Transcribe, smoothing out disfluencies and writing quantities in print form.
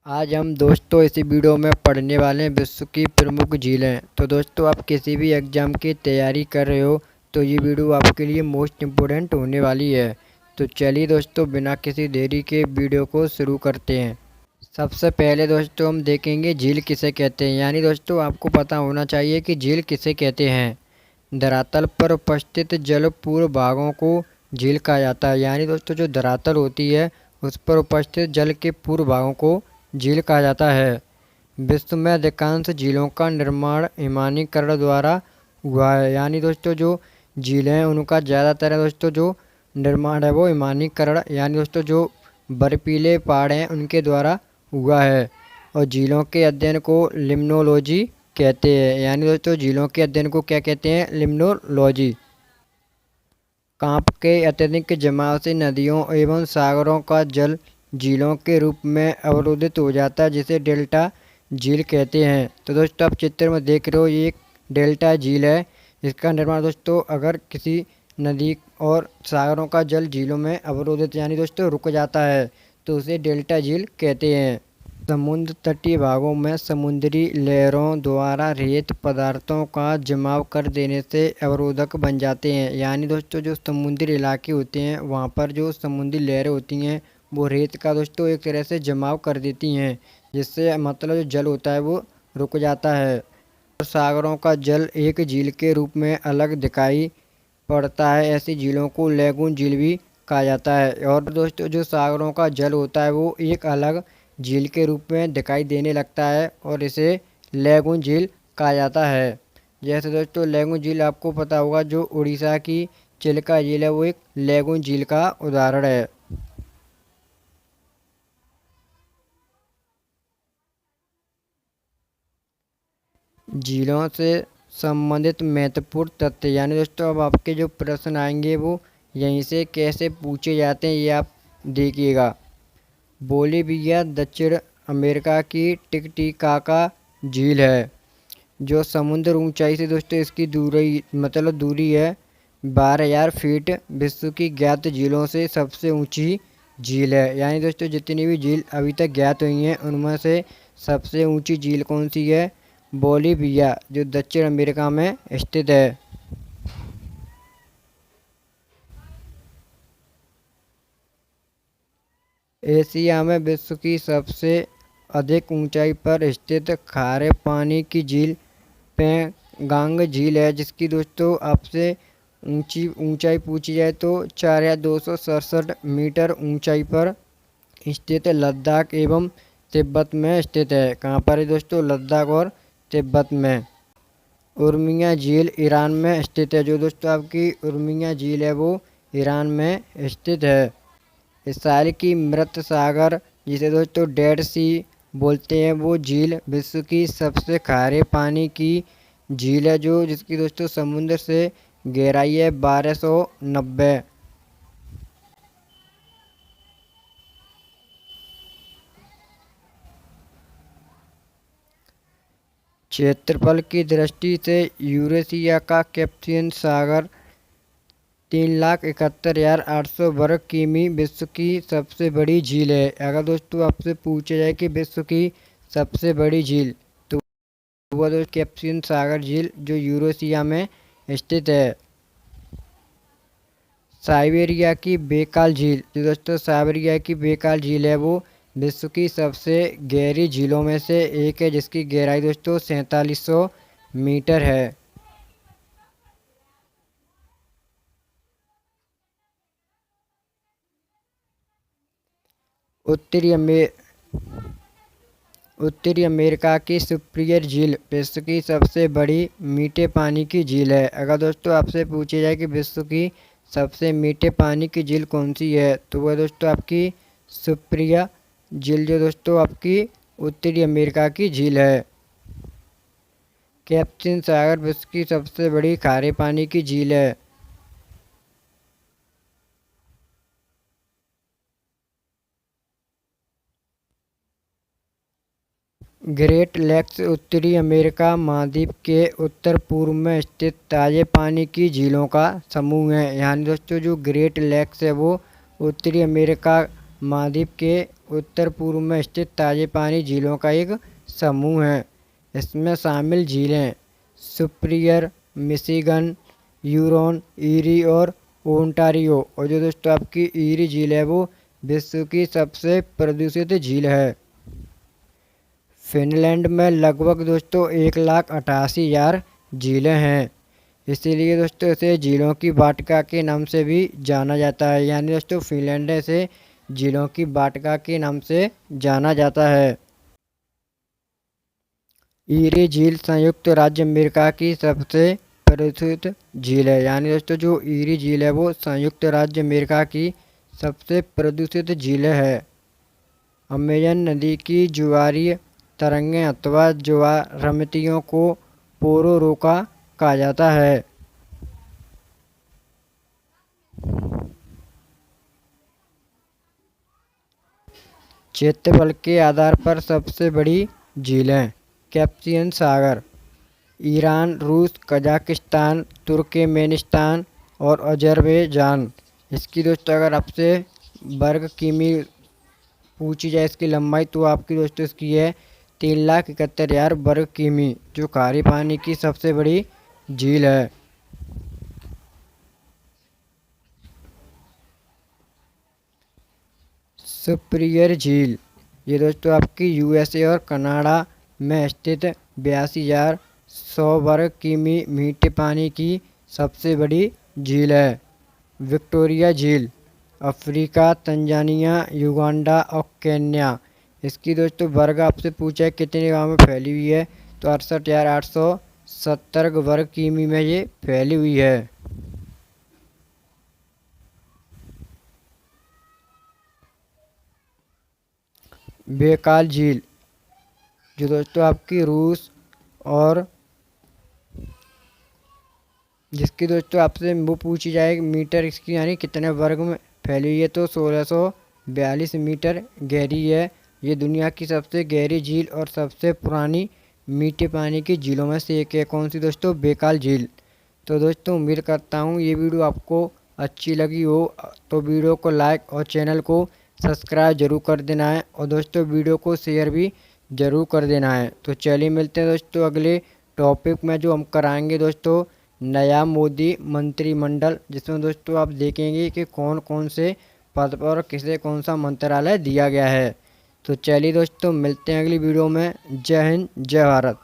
आज हम दोस्तों इसी वीडियो में पढ़ने वाले हैं विश्व की प्रमुख झीलें। तो दोस्तों आप किसी भी एग्ज़ाम की तैयारी कर रहे हो तो ये वीडियो आपके लिए मोस्ट इम्पोर्टेंट होने वाली है। तो चलिए दोस्तों बिना किसी देरी के वीडियो को शुरू करते हैं। सबसे पहले दोस्तों हम देखेंगे झील किसे कहते हैं। यानी दोस्तों आपको पता होना चाहिए कि झील किसे कहते हैं। धरातल पर उपस्थित जल पूर्व भागों को झील कहा जाता है। यानी दोस्तों जो धरातल होती है उस पर उपस्थित जल के पूर्व भागों को झील कहा जाता है। विश्व में अधिकांश झीलों का निर्माण हिमानीकरण द्वारा हुआ है। यानी दोस्तों जो झीलें हैं उनका ज़्यादातर है दोस्तों जो निर्माण है वो हिमानीकरण यानी दोस्तों जो बर्फीले पहाड़ हैं उनके द्वारा हुआ है। और झीलों के अध्ययन को लिम्नोलॉजी कहते हैं। यानी दोस्तों झीलों के अध्ययन को क्या कहते हैं? लिम्नोलॉजी। कांप के अत्यधिक जमाव से नदियों एवं सागरों का जल झीलों के रूप में अवरोधित हो जाता है, जिसे डेल्टा झील कहते हैं। तो दोस्तों आप चित्र में देख रहे हो ये एक डेल्टा झील है। इसका निर्माण दोस्तों अगर किसी नदी और सागरों का जल झीलों में अवरोधित यानी दोस्तों रुक जाता है तो उसे डेल्टा झील कहते हैं। समुद्र तटीय भागों में समुद्री लहरों द्वारा रेत पदार्थों का जमाव कर देने से अवरोधक बन जाते हैं। यानी दोस्तों जो समुद्री इलाके होते हैं वहाँ पर जो समुद्री लहरें होती हैं वो रेत का दोस्तों एक तरह से जमाव कर देती हैं, जिससे मतलब जो जल होता है वो रुक जाता है। और सागरों का जल एक झील के रूप में अलग दिखाई पड़ता है। ऐसी झीलों को लैगून झील भी कहा जाता है। और दोस्तों जो सागरों का जल होता है वो एक अलग झील के रूप में दिखाई देने लगता है और इसे लैगून झील कहा जाता है। जैसे दोस्तों लैगून झील आपको पता होगा जो उड़ीसा की चिल्का झील है वो एक लैगून झील का उदाहरण है। झीलों से संबंधित महत्वपूर्ण तथ्य यानी दोस्तों अब आपके जो प्रश्न आएंगे वो यहीं से कैसे पूछे जाते हैं ये आप देखिएगा। बोलिविया दक्षिण अमेरिका की टिटिकाका झील है जो समुद्र ऊंचाई से दोस्तों इसकी दूरी है 12,000 फीट। विश्व की ज्ञात झीलों से सबसे ऊंची झील है। यानी दोस्तों जितनी भी झील अभी तक ज्ञात हुई हैं उनमें से सबसे ऊंची झील कौन सी है? बोलिविया जो दक्षिण अमेरिका में स्थित है। एशिया में विश्व की सबसे अधिक ऊंचाई पर स्थित खारे पानी की झील पेंगांग झील है, जिसकी दोस्तों आपसे ऊंचाई पूछी जाए तो 4,267 मीटर ऊंचाई पर स्थित लद्दाख एवं तिब्बत में स्थित है। कहाँ पर है दोस्तों? लद्दाख और तिब्बत में। उर्मिया झील ईरान में स्थित है। जो दोस्तों आपकी उर्मिया झील है वो ईरान में स्थित है। इसराइल की मृत सागर जिसे दोस्तों डेड सी बोलते हैं वो झील विश्व की सबसे खारे पानी की झील है जो जिसकी दोस्तों समुद्र से गहराई है 1290। क्षेत्रफल की दृष्टि से यूरेशिया का कैस्पियन सागर 3,71,800 वर्ग किमी विश्व की सबसे बड़ी झील है। अगर दोस्तों आपसे पूछा जाए कि विश्व की सबसे बड़ी झील तो वह दोस्तों कैस्पियन सागर झील जो यूरेशिया में स्थित है। साइबेरिया की बेकाल झील जो दोस्तों साइबेरिया की बेकाल झील है वो विश्व की सबसे गहरी झीलों में से एक है, जिसकी गहराई दोस्तों 4700 मीटर है। उत्तरी अमेरिका की सुपीरियर झील विश्व की सबसे बड़ी मीठे पानी की झील है। अगर दोस्तों आपसे पूछे जाए कि विश्व की सबसे मीठे पानी की झील कौन सी है तो वह दोस्तों आपकी सुपीरियर झील जो दोस्तों आपकी उत्तरी अमेरिका की झील है। कैस्पियन सागर विश्व की सबसे बड़ी खारे पानी की झील है। ग्रेट लेक्स उत्तरी अमेरिका महाद्वीप के उत्तर पूर्व में स्थित ताजे पानी की झीलों का समूह है। यानी दोस्तों जो ग्रेट लेक्स है वो उत्तरी अमेरिका महाद्वीप के उत्तर पूर्व में स्थित ताजे पानी झीलों का एक समूह है। इसमें शामिल झीलें सुप्रियर, मिशिगन, ह्यूरॉन, ईरी और ओंटारियो। और जो दोस्तों आपकी ईरी झील है वो विश्व की सबसे प्रदूषित झील है। फिनलैंड में लगभग दोस्तों 1,88,000 झीलें हैं। इसीलिए दोस्तों इसे झीलों की वाटिका के नाम से भी जाना जाता है। यानी दोस्तों फिनलैंड से झीलों की वाटिका के नाम से जाना जाता है। ईरी झील संयुक्त राज्य अमेरिका की सबसे प्रदूषित झील है। यानी दोस्तों जो ईरी झील है वो संयुक्त राज्य अमेरिका की सबसे प्रदूषित झील है। अमेजन नदी की ज्वारीय तरंगें अथवा ज्वारमतियों को पोरोरोका कहा जाता है। क्षेत्रफल के आधार पर सबसे बड़ी झीलें कैस्पियन सागर, ईरान, रूस, कजाकिस्तान, तुर्कमेनिस्तान और अजरबैजान। इसकी दोस्तों अगर आपसे वर्ग किमी पूछी जाए इसकी लंबाई तो आपकी दोस्तों इसकी है 3,71,000 वर्ग किमी, जो खारे पानी की सबसे बड़ी झील है। सुप्रियर झील ये दोस्तों आपकी यूएसए और कनाडा में स्थित 82,100 वर्ग किमी मीठे पानी की सबसे बड़ी झील है। विक्टोरिया झील अफ्रीका, तंजानिया, युगांडा और केन्या। इसकी दोस्तों वर्ग आपसे पूछा है कितने गांव में फैली हुई है तो 68,870 वर्ग किमी में ये फैली हुई है। बैकाल झील जो दोस्तों आपकी रूस और जिसकी दोस्तों आपसे वो पूछी जाए मीटर इसकी यानी कितने वर्ग में फैली हुई है तो 1642 मीटर गहरी है। ये दुनिया की सबसे गहरी झील और सबसे पुरानी मीठे पानी की झीलों में से एक है। कौन सी दोस्तों? बैकाल झील। तो दोस्तों उम्मीद करता हूँ ये वीडियो आपको अच्छी लगी हो तो वीडियो को लाइक और चैनल को सब्सक्राइब जरूर कर देना है और दोस्तों वीडियो को शेयर भी ज़रूर कर देना है। तो चलिए मिलते हैं दोस्तों अगले टॉपिक में जो हम कराएंगे दोस्तों नया मोदी मंत्रिमंडल, जिसमें दोस्तों आप देखेंगे कि कौन कौन से पद पर किसे कौन सा मंत्रालय दिया गया है। तो चलिए दोस्तों मिलते हैं अगली वीडियो में। जय हिंद, जय भारत।